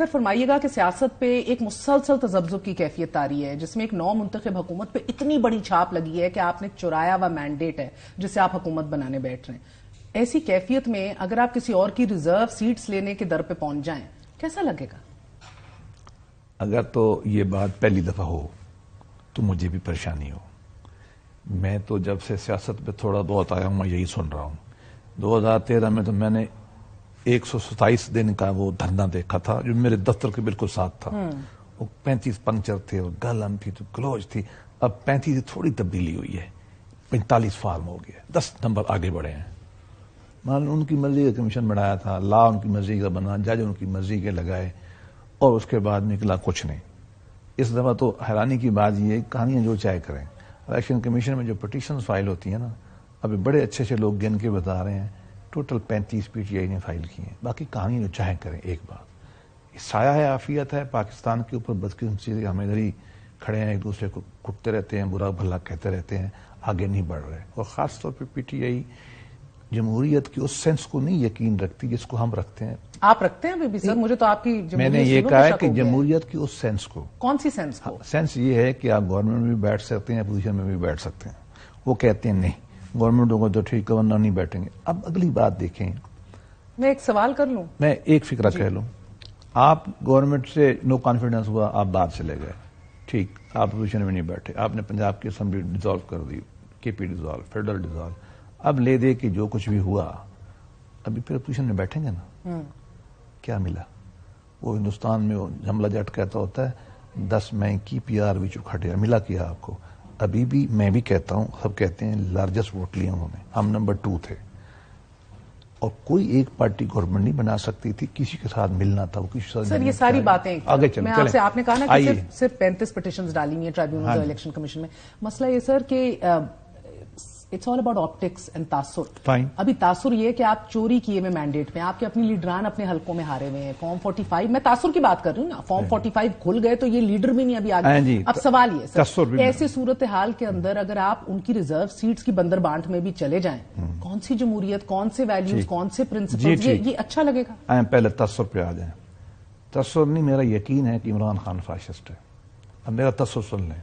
سر فرمائیے گا کہ سیاست پہ ایک مسلسل تذبذب کی کیفیت طاری ہے جس میں ایک نو منتخب حکومت پہ اتنی بڑی چھاپ لگی ہے کہ آپ نے چرایا ہوا مینڈیٹ ہے جس سے آپ حکومت بنانے بیٹھ رہے ہیں. ایسی کیفیت میں اگر آپ کسی اور کی ریزرو سیٹس لینے کے در پہ پہنچ جائیں کیسا لگے گا؟ اگر تو یہ بات پہلی دفعہ ہو تو مجھے بھی پریشانی ہو. میں تو جب سے سیاست پہ تھوڑا بہت آیا ہوں میں یہی سن رہا ہوں. 2013 میں تو میں نے 127 دن کا وہ دھرنا دیکھا تھا جو میرے دفتر کے بالکل ساتھ تھا. وہ 35 پنکچر تھے اور گلم تھی تو کلوز تھی. اب 35 سے تھوڑی تبدیلی ہوئی ہے, 45 فارم ہو گیا, 10 نمبر آگے بڑھے ہیں. مان ان کی مرضی کا کمیشن بنایا تھا, لا ان کی مرضی کا بنا, جج ان کی مرضی کے لگائے اور اس کے بعد نکلا کچھ نہیں. اس دفعہ تو حیرانی کی بات یہ ہے, کہانیاں جو چاہے کریں. الیکشن کمیشن میں جو پٹیشن فائل ہوتی ہیں نا, ابھی بڑے اچھے اچھے لوگ گن کے بتا رہے ہیں ٹوٹل 35 پی ٹی آئی نے فائل کی ہیں. باقی کہانی جو چاہیں کریں. ایک بات یہ سایہ ہے, عافیت ہے پاکستان کے اوپر, بدقسمتی سے ہم ادھر ہی کھڑے ہیں, ایک دوسرے کو کٹتے رہتے ہیں, برا بھلا کہتے رہتے ہیں, آگے نہیں بڑھ رہے. اور خاص طور پہ پی ٹی آئی جمہوریت کی اس سینس کو نہیں یقین رکھتی جس کو ہم رکھتے ہیں. آپ رکھتے ہیں ابھی بھی سر؟ مجھے تو آپ کی میں نے یہ کہا ہے کہ جمہوریت کی اس سینس کو. کون سی سینس کو؟ سینس یہ ہے کہ آپ گورنمنٹ میں بھی بیٹھ سکتے ہیں, اپوزیشن میں بھی بیٹھ سکتے ہیں. وہ کہتے ہیں نہیں گورنمنٹ ہوگا تو ٹھیک, گورنر نہیں بیٹھیں گے. اب اگلی بات دیکھیں, میں ایک سوال کر لوں, میں ایک فکرہ کہہ لوں. آپ گورنمنٹ سے نو کانفیڈنس ہوا, آپ باہر چلے گئے, ٹھیک, آپ اپوزیشن میں نہیں بیٹھے, آپ نے پنجاب کی اسمبلی ڈیزالو کر دی, کے پی ڈیزالو, فیڈرل ڈیزالو. اب لے دے کہ جو کچھ بھی ہوا ابھی پھر اپوزیشن میں بیٹھیں گے نا. کیا ملا؟ وہ ہندوستان میں حملہ جٹ کہتا ہوتا ہے 10 مئی کی پی آر بھی چکھٹیا ملا کیا آپ کو. ابھی بھی میں بھی کہتا ہوں, سب کہتے ہیں لارجسٹ ووٹ لیے انہوں نے, ہم نمبر 2 تھے. اور کوئی ایک پارٹی گورنمنٹ نہیں بنا سکتی تھی, کسی کے ساتھ ملنا تھا, وہ کسی کے ساتھ. سر یہ ساری باتیں آگے چلیں. آپ نے کہا نا کہ صرف 35 پٹیشنز ڈالی ہیں ٹرائیبیونل الیکشن کمیشن میں. مسئلہ یہ سر کہ it's all about optics and تاثر. ابھی تاثر یہ کہ آپ چوری کیے ہوئے مینڈیٹ میں, آپ کے اپنی لیڈران اپنے حلقوں میں ہارے ہوئے ہیں. فارم 45 میں تاثر کی بات کر رہی ہوں نا, فارم 45 کھل گئے تو یہ لیڈر بھی نہیں ابھی آگے. اب سوال یہ سر, ایسی صورتحال کے اندر اگر آپ ان کی ریزرو سیٹس کی بندر بانٹ میں بھی چلے جائیں, کون سی جمہوریت, کون سے ویلیوز, کون سے پرنسپل, یہ اچھا لگے گا؟ پہلے تاثر پہ آ جائیں. تاثر نہیں, میرا یقین ہے کہ عمران خان فاشسٹ ہے. اب میرا تاثر سن لیں.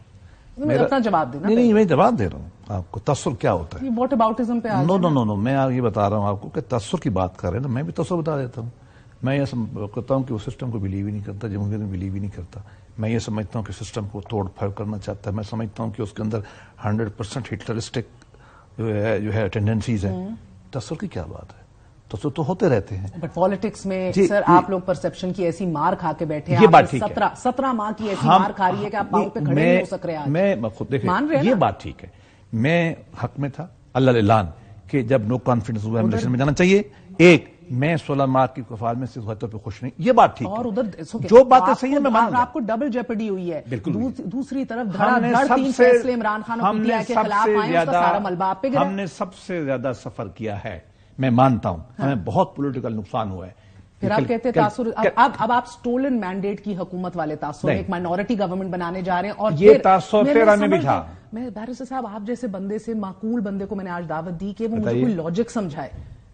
اپنا جواب دینا. نہیں, میں جواب دے رہا ہوں آپ کو. تاثر کیا ہوتا ہے؟ واٹ اباؤٹزم پہ نو, میں یہ بتا رہا ہوں آپ کو کہ تاثر کی بات کر رہے ہیں نا, میں بھی تاثر بتا دیتا ہوں. میں یہ کہتا ہوں کہ وہ سسٹم کو بلیو ہی نہیں کرتا, جمہوریت میں بلیو ہی نہیں کرتا. میں یہ سمجھتا ہوں کہ سسٹم کو توڑ پھاڑ کرنا چاہتا ہے. میں سمجھتا ہوں کہ اس کے اندر 100% ہٹلرسٹک جو ہے ٹینڈنسیز ہیں. تاثر کی کیا بات ہے؟ تو ہوتے رہتے ہیں. بٹ پالیٹکس میں سر آپ لوگ پرسپشن کی ایسی مار کھا کے بیٹھے ہیں, یہ بات ٹھیک ہے. 17 ماہ کی ایسی مار کھا رہی ہے کہ آپ پاؤں پہ کھڑے نہیں ہو سک رہے آج. میں خود دیکھیں, یہ بات ٹھیک ہے, میں حق میں تھا اللہ اعلان کہ جب نو کانفیڈنس ہوا الیکشن میں جانا چاہیے. ایک, میں 16 ماہ کی وفات میں سے طور پہ خوش نہیں, یہ بات ٹھیک ہے. اور ادھر جو باتیں صحیح ہیں میں مان رہا ہوں. آپ کو ڈبل جیپڈی ہوئی ہے. دوسری طرف ہم نے 3 فیصلے عمران خان اور پی ٹی آئی کے خلاف آئے, اس کا سارا ملبہ آپ پہ گرا. ہم نے سب سے زیادہ سفر کیا ہے, میں مانتا ہوں. ہمیں بہت پولیٹیکل نقصان ہوا ہے. پھر آپ کہتے ہیں تاثر, اب آپ سٹولن مینڈیٹ کی حکومت والے تاثر, ایک مائنورٹی گورنمنٹ بنانے جا رہے ہیں. اور یہ تاثر تیرا میں بھی تھا. میں بیرسٹر صاحب آپ جیسے بندے سے, معقول بندے کو میں نے آج دعوت دی کہ وہ مجھے کوئی لاجک سمجھائے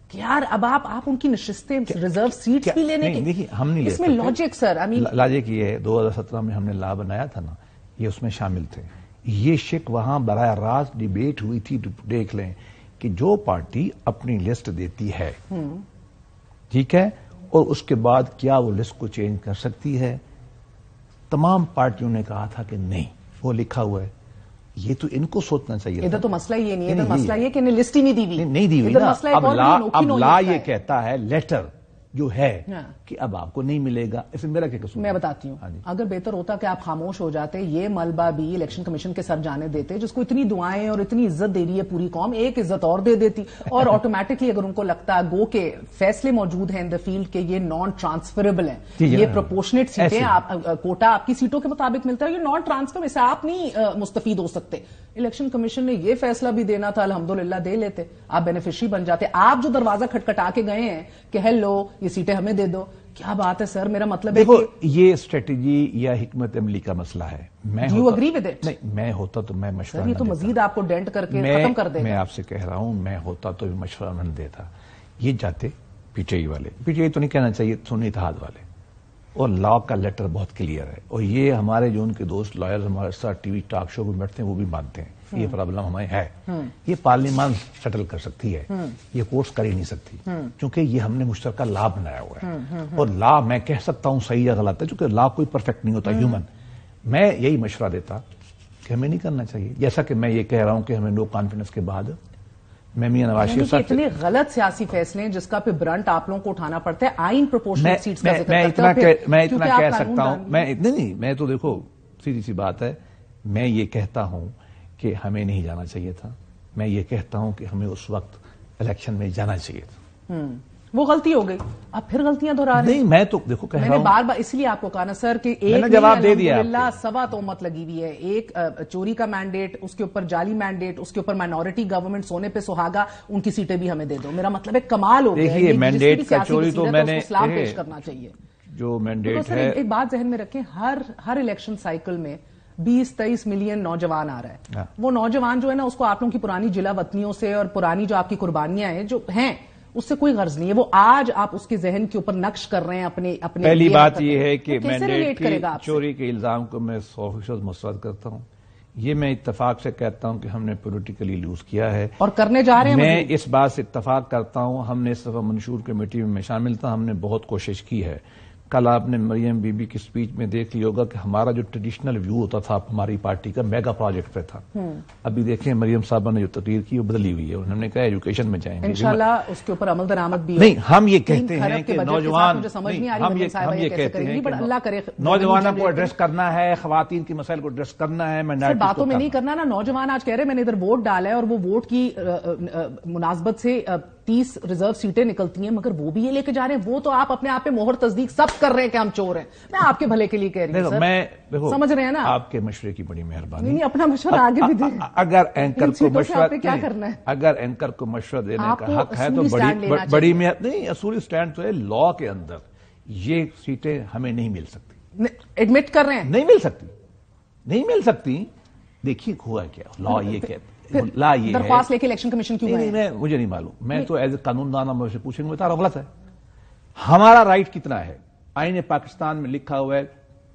کہ یار اب آپ ان کی نشستیں ریزرو سیٹس بھی لینے کی. دیکھیے ہم نہیں, اس میں لاجک سر, لاجک یہ ہے 2017 میں ہم نے لا بنایا تھا نا, یہ اس میں شامل تھے. یہ شک وہاں براہ راست ڈیبیٹ ہوئی تھی. دیکھ لیں کہ جو پارٹی اپنی لسٹ دیتی ہے, ٹھیک ہے, اور اس کے بعد کیا وہ لسٹ کو چینج کر سکتی ہے, تمام پارٹیوں نے کہا تھا کہ نہیں, وہ لکھا ہوا ہے. یہ تو ان کو سوچنا چاہیے. ادھر تو مسئلہ یہ نہیں ہے, ادھر مسئلہ یہ کہ انہیں لسٹ ہی نہیں دی ہوئی. نہیں دی ہوئی نا. اب لا یہ کہتا ہے لیٹر جو ہے کہ اب آپ کو نہیں ملے گا. اس میں میرا کیا قصور؟ میں بتاتی ہوں, اگر بہتر ہوتا کہ آپ خاموش ہو جاتے, یہ ملبہ بھی الیکشن کمیشن کے سر جانے دیتے, جس کو اتنی دعائیں اور اتنی عزت دے رہی ہے پوری قوم, ایک عزت اور دے دیتی. اور آٹومیٹکلی اگر ان کو لگتا گو کہ فیصلے موجود ہیں ان دا فیلڈ کہ یہ نان ٹرانسفریبل ہیں, یہ پروپورشنیٹ سیٹیں, کوٹا آپ کی سیٹوں کے مطابق ملتا ہے, یہ نان ٹرانسفر, اسے آپ نہیں مستفید ہو سکتے. الیکشن کمیشن نے یہ فیصلہ بھی دینا تھا, الحمدللہ دے لیتے, آپ بینیفیشری بن جاتے. آپ جو دروازہ کھٹکھٹا کے گئے ہیں کہ ہیلو یہ سیٹیں ہمیں دے دو, کیا بات ہے سر. میرا مطلب ہے دیکھو یہ اسٹریٹجی یا حکمت عملی کا مسئلہ ہے. Do you agree with it? نہیں, میں ہوتا تو میں مشورہ, یہ تو مزید آپ کو ڈینٹ کر کے ختم کر دے گا. میں آپ سے کہہ رہا ہوں, میں ہوتا تو بھی مشورہ نہ دیتا. یہ جاتے پی ٹی آئی والے, پی ٹی آئی تو نہیں کہنا چاہیے, سنی اتحاد والے, اور لا کا لیٹر بہت کلیئر ہے، اور یہ ہمارے جو ان کے دوست لائرز ہمارے ساتھ ٹی وی ٹاک شو میں بیٹھتے ہیں وہ بھی مانتے ہیں یہ پرابلم ہمیں ہے، یہ پارلیمان سیٹل کر سکتی ہے، یہ کورٹس کر ہی نہیں سکتی، کیونکہ یہ ہم نے مشترکہ لا بنایا ہوا ہے، اور لا میں کہہ سکتا ہوں صحیح یا غلط ہے، چونکہ لا کوئی پرفیکٹ نہیں ہوتا ہیومن، میں یہی مشورہ دیتا کہ ہمیں نہیں کرنا چاہیے، جیسا کہ میں یہ کہہ رہا ہوں کہ ہمیں نو کانفیڈنس کے بعد میں میاں نواز شریف صاحب اتنے غلط سیاسی فیصلے ہیں جس کا پھر برنٹ آپ لوگوں کو اٹھانا پڑتا ہے، آئین پروپورشنل سیٹس کا ذکر کرتا ہے، میں اتنا کہہ سکتا ہوں، میں تو دیکھو سیدھی سی بات ہے، میں یہ کہتا ہوں کہ ہمیں نہیں جانا چاہیے تھا، میں یہ کہتا ہوں کہ ہمیں اس وقت الیکشن میں جانا چاہیے تھا، وہ غلطی ہو گئی، اب پھر غلطیاں دہرا رہے ہیں۔ نہیں میں تو دیکھو کہہ رہا ہوں، میں نے بار بار اس لیے آپ کو کہا نا سر کہ ایک جواب دے دیا، الحمدللہ سوا تہمت لگی ہوئی ہے، ایک چوری کا مینڈیٹ، اس کے اوپر جعلی مینڈیٹ، اس کے اوپر مائنورٹی گورنمنٹ سونے پہ سہاگا، ان کی سیٹیں بھی ہمیں دے دو، میرا مطلب ہے کمال ہو گیا ہے، دیکھیے مینڈیٹ کا چوری تو میں نے اسلام پیش کرنا چاہیے جو مینڈیٹ ہے، ایک بات ذہن میں رکھیں، ہر الیکشن سائیکل میں 20-23 ملین نوجوان آ رہا ہے، وہ نوجوان جو ہے نا اس کو آپ لوگوں کی پرانی جلا وطنیوں سے اور پرانی جو آپ کی قربانیاں ہیں جو ہیں اس سے کوئی غرض نہیں ہے، وہ آج آپ اس کے ذہن کے اوپر نقش کر رہے ہیں اپنے پہلی بات یہ ہے کہ مینڈیٹ کی چوری کے الزام کو میں 100% مسترد کرتا ہوں، یہ میں اتفاق سے کہتا ہوں کہ ہم نے پولیٹیکلی لوز کیا ہے اور کرنے جا رہے ہیں، میں اس بات سے اتفاق کرتا ہوں، ہم نے اس دفعہ منشور کمیٹی میں شامل تھا، ہم نے بہت کوشش کی ہے، کل آپ نے مریم بی بی کی سپیچ میں دیکھ لیا ہوگا کہ ہمارا جو ٹریڈیشنل ویو ہوتا تھا ہماری پارٹی کا میگا پروجیکٹ پہ تھا، ابھی دیکھیں مریم صاحبہ نے جو تقریر کی وہ بدلی ہوئی ہے، انہوں نے کہا ایجوکیشن میں جائیں گے، انشاءاللہ اس کے اوپر عمل درآمد بھی نہیں، ہم یہ کہتے ہیں کہ نوجوان، ہم یہ کہتے ہیں کہ اللہ کرے نوجوانوں کو ایڈریس کرنا ہے، خواتین کے مسائل کو ایڈریس کرنا ہے، باتوں میں نہیں کرنا نا، نوجوان آج کہہ رہے میں نے ادھر ووٹ ڈالا ہے اور وہ ووٹ کی مناسبت سے 30 ریزرو سیٹیں نکلتی ہیں، مگر وہ بھی یہ لے کے جا رہے ہیں، وہ تو آپ اپنے آپ پہ مہر تصدیق سب کر رہے ہیں کہ ہم چور ہیں، میں آپ کے بھلے کے لیے کہہ رہی ہوں، میں سمجھ رہے ہیں نا، آپ کے مشورے کی بڑی مہربانی، نہیں اپنا مشورہ آگے بھی دیں، اگر اینکر کو مشورہ کیا کرنا ہے، اگر اینکر کو مشورہ دینے کا حق ہے تو بڑی نہیں، اصولی سٹینڈ تو ہے لا کے اندر یہ سیٹیں ہمیں نہیں مل سکتی، ایڈمٹ کر رہے ہیں نہیں مل سکتی، دیکھیے ہوا کیا لا یہ کہتے لا یہ درخواست لے کے الیکشن کمیشن کیوں نہیں، مجھے نہیں معلوم، میں تو ایز اے قانون دان مجھ سے پوچھیں گے، بتا رہا ہوں غلط ہے، ہمارا رائٹ کتنا ہے، آئین پاکستان میں لکھا ہوا ہے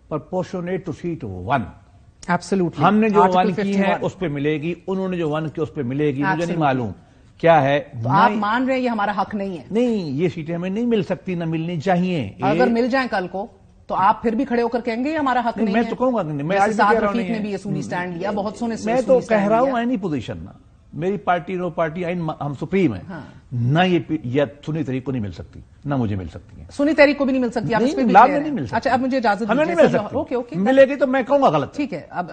پرپورشنیٹ ٹو سیٹ 1، ایبسولوٹلی، ہم نے جو 1 کی ہے اس پہ ملے گی، انہوں نے جو 1 کی اس پہ ملے گی، مجھے نہیں معلوم کیا ہے، آپ مان رہے ہیں یہ ہمارا حق نہیں ہے، نہیں یہ سیٹیں ہمیں نہیں مل سکتی، نہ ملنی چاہیے، اگر مل جائیں کل کو تو آپ پھر بھی کھڑے ہو کر کہیں گے یہ ہمارا حق نہیں ہے، میں تو کہوں گا نہیں، میں آج سعد رفیق نے بھی اصولی سٹینڈ لیا، بہت سونے سے میں تو کہہ رہا ہوں آئینی پوزیشن نا، میری پارٹی نو پارٹی آئین ہم سپریم ہیں، نہ یہ سنی تحریک کو نہیں مل سکتی، نہ مجھے مل سکتی ہے، سنی تحریک کو بھی نہیں مل سکتی، نہیں مل سکتی، اچھا اب مجھے اجازت ہمیں نہیں مل سکتی، ملے گی تو میں کہوں گا غلط، ٹھیک ہے اب